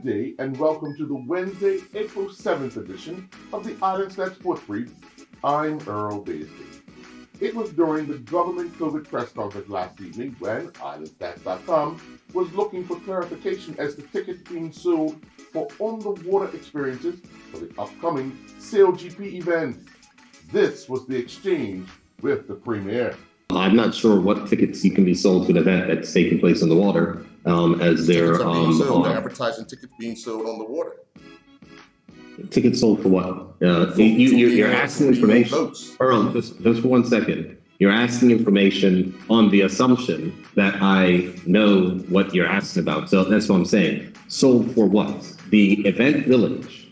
Good day and welcome to the Wednesday, April 7th edition of the Islandstats Sports Brief. I'm Earl Basley. It was during the government COVID press conference last evening when Islandstats.com was looking for clarification as to tickets being sold for on-the-water experiences for the upcoming SailGP event. This was the exchange with the Premier. I'm not sure what tickets you can be sold to an event that's taking place on the water, as they're advertising tickets being sold on the water. Tickets sold for what? You're asking information. Earl, just for 1 second. You're asking information on the assumption that I know what you're asking about. So that's what I'm saying. Sold for what? The event village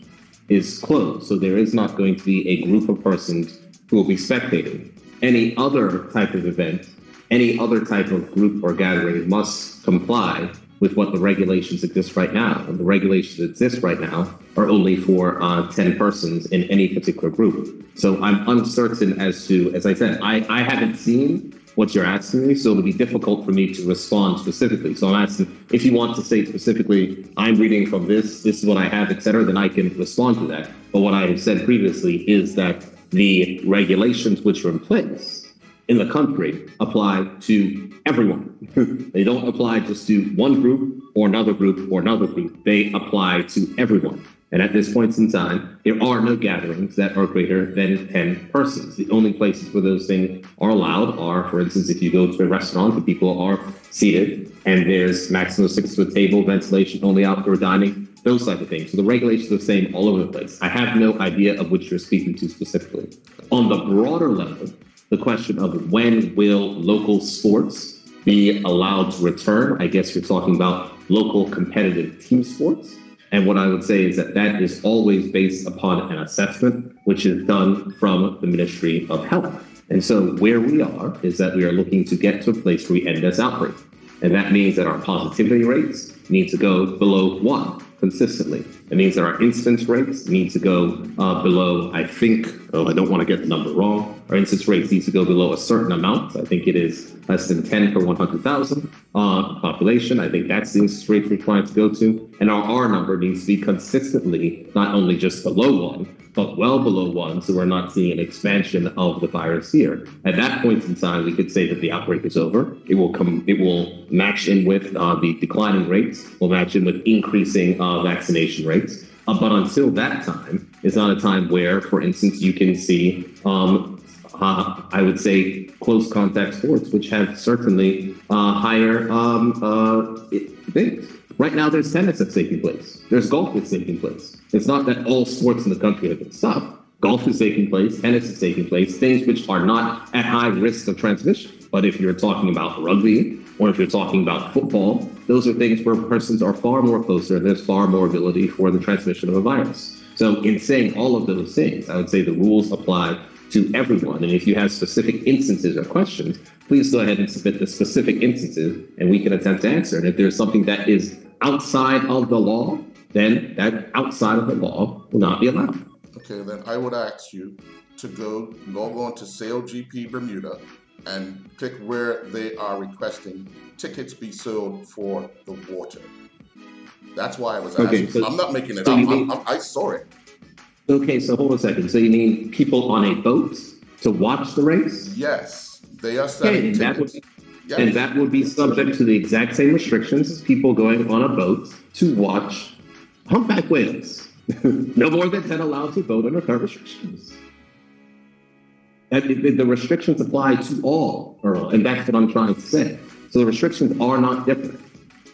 is closed, so there is not going to be a group of persons who will be spectating. Any other type of event, any other type of group or gathering must comply with what the regulations exist right now. And the regulations that exist right now are only for 10 persons in any particular group. So I'm uncertain as to, as I said, I haven't seen what you're asking me, so it'll be difficult for me to respond specifically. So I'm asking, if you want to say specifically, I'm reading from this is what I have, etc., then I can respond to that. But what I have said previously is that the regulations which are in place in the country apply to everyone. They don't apply just to one group or another group or another group. They apply to everyone. And at this point in time, there are no gatherings that are greater than 10 persons. The only places where those things are allowed are, for instance, if you go to a restaurant where people are seated and there's maximum 6 to a table, ventilation, only outdoor dining, those type of things. So the regulations are the same all over the place. I have no idea of which you're speaking to specifically. On the broader level, the question of when will local sports be allowed to return, I guess you're talking about local competitive team sports. And what I would say is that that is always based upon an assessment, which is done from the Ministry of Health. And so where we are is that we are looking to get to a place where we end this outbreak. And that means that our positivity rates need to go below 1 consistently. It means that our incidence rates need to go below, I think, I don't want to get the number wrong. Our incidence rates need to go below a certain amount. I think it is less than 10 per 100,000 population. I think that's the incidence rate we're trying to go to. And our R number needs to be consistently not only just below 1, but well below 1, so we're not seeing an expansion of the virus here. At that point in time, we could say that the outbreak is over. It will match in with the declining rates, will match in with increasing vaccination rates. But until that time, it's not a time where, for instance, you can see, I would say, close contact sports, which have certainly higher things. Right now, there's tennis that's taking place. There's golf that's taking place. It's not that all sports in the country have been stopped. Golf is taking place, tennis is taking place, things which are not at high risk of transmission. But if you're talking about rugby, or if you're talking about football, those are things where persons are far more closer and there's far more ability for the transmission of a virus. So in saying all of those things, I would say the rules apply to everyone. And if you have specific instances or questions, please go ahead and submit the specific instances and we can attempt to answer. And if there's something that is outside of the law, then that outside of the law will not be allowed. Okay, then I would ask you to log on to SailGP Bermuda and click where they are requesting tickets be sold for the water. That's why I was asking. Okay, so, I'm not making it up. I saw it. Okay, so hold on a second. So you mean people on a boat to watch the race? Yes, they are selling tickets. And that would be subject to the exact same restrictions as people going on a boat to watch humpback whales. No more than 10 allowed to vote under current restrictions. The restrictions apply to all, Earl, and that's what I'm trying to say. So the restrictions are not different.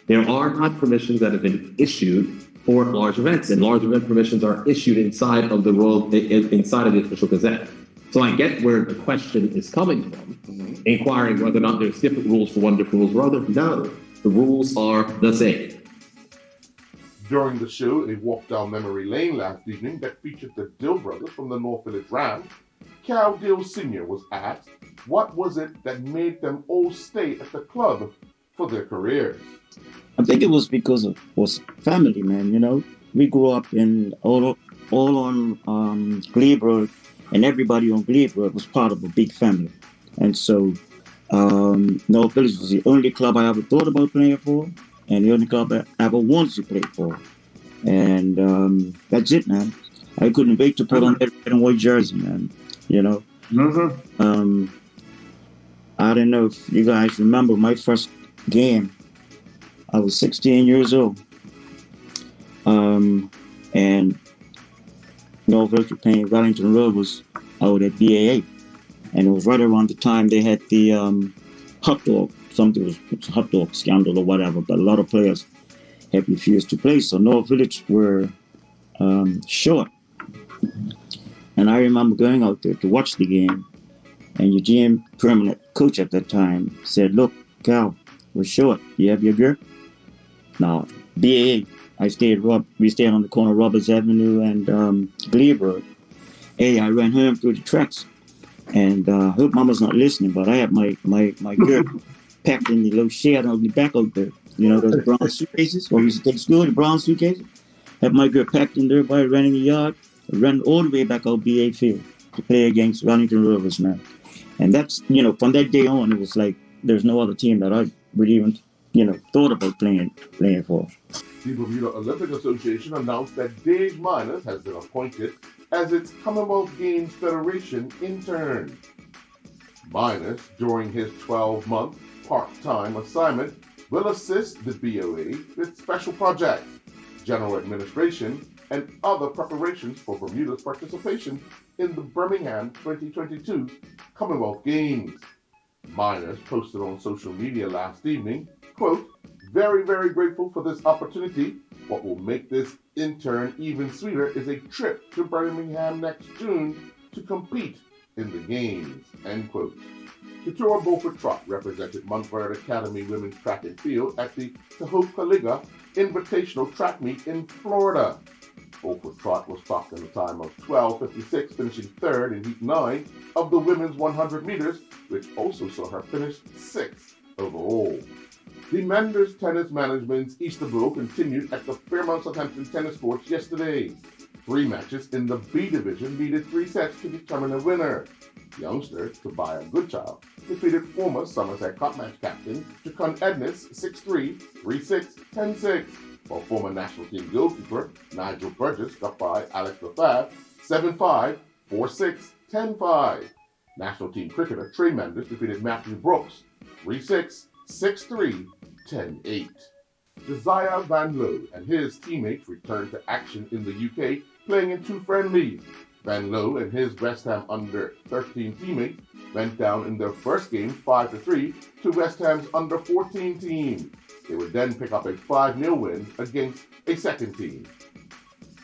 There are not permissions that have been issued for large events, and large event permissions are issued inside of the official gazette. So I get where the question is coming from, inquiring whether or not there's different rules for one, different rules for other. No, the rules are the same. During the show, a walk down memory lane last evening that featured the Dill brothers from the North Village Rams, Cal Dill Sr. was asked, what was it that made them all stay at the club for their careers? I think it was because of family, man. You know, we grew up in all on Gleebrook, and everybody on Gleebrook was part of a big family. And so North Village was the only club I ever thought about playing for, and the only club I ever wanted to play for. And that's it, man. I couldn't wait to put on that red and white jersey, man. You know. I don't know if you guys remember my first game. I was 16 years old. And Norville was playing Wellington Rovers out at BAA. And it was right around the time they had the hot dog, something was a hot dog scandal or whatever, but a lot of players had refused to play. So North Village were short. And I remember going out there to watch the game. And Eugene, permanent coach at that time, said, "Look, Cal, we're short. You have your gear?" Now, BAA, we stayed on the corner of Roberts Avenue and Gleebrook. Hey, I ran home through the tracks. And I hope Mama's not listening, but I had my gear packed in the little shed on the back out there. You know, those brown suitcases, or we used to take school, the brown suitcases. Had my gear packed in there, by ran in the yard, ran all the way back out BA Field to play against Wellington Rovers, man. And that's, you know, from that day on, it was like there's no other team that I would even, you know, thought about playing for. The Bermuda Olympic Association announced that Dave Miners has been appointed as its Commonwealth Games Federation intern. Miners, during his 12-month part-time assignment, will assist the BOA with special projects, general administration, and other preparations for Bermuda's participation in the Birmingham 2022 Commonwealth Games. Miners posted on social media last evening, quote, "Very, very grateful for this opportunity. What will make this intern even sweeter is a trip to Birmingham next June to compete in the games," end quote. Keturah Beaufort Trot represented Montford Academy Women's Track and Field at the Tehopaliga Invitational Track Meet in Florida. Beaufort Trot was clocked in a time of 12:56, finishing third in Heat 9 of the women's 100 meters, which also saw her finish sixth overall. The Menders Tennis Management's Easterbrook continued at the Fairmount Southampton Tennis Courts yesterday. 3 matches in the B division needed 3 sets to determine a winner. Youngster Tobiah Goodchild defeated former Somerset Cup match captain Jacon Edness 6-3, 3-6, 10-6, while former national team goalkeeper Nigel Burgess got by Alex Lefebvre 7-5, 4-6, 10-5. National team cricketer Trey Menders defeated Matthew Brooks 3-6, 6-3, 10-8. Josiah Van Loo and his teammates returned to action in the UK, playing in 2 friendlies. Van Loo and his West Ham under-13 teammates went down in their first game 5-3 to West Ham's under-14 team. They would then pick up a 5-0 win against a second team.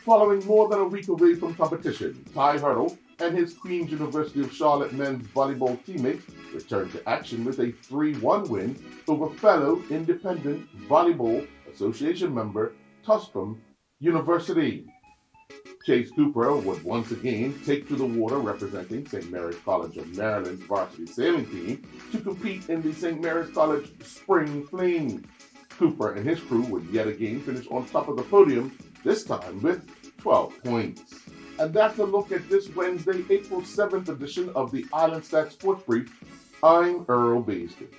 Following more than a week away from competition, Ty Hurdle and his Queen's University of Charlotte men's volleyball teammates returned to action with a 3-1 win over fellow Independent Volleyball Association member Tuscombe University. Chase Cooper would once again take to the water representing St. Mary's College of Maryland's varsity sailing team to compete in the St. Mary's College Spring Fling. Cooper and his crew would yet again finish on top of the podium, this time with 12 points. And that's a look at this Wednesday, April 7th edition of the Islandstats Sports Brief. I'm Earl Baisden.